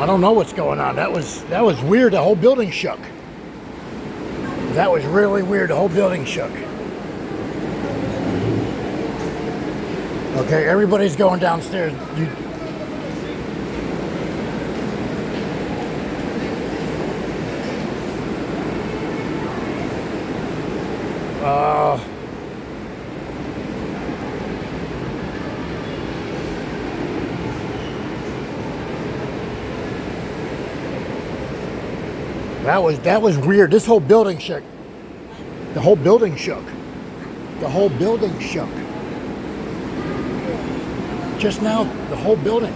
I don't know what's going on. That was weird. The whole building shook. That was really weird. The whole building shook. Okay, everybody's going downstairs. That was weird. This whole building shook. The whole building shook. The whole building shook. Just now, the whole building.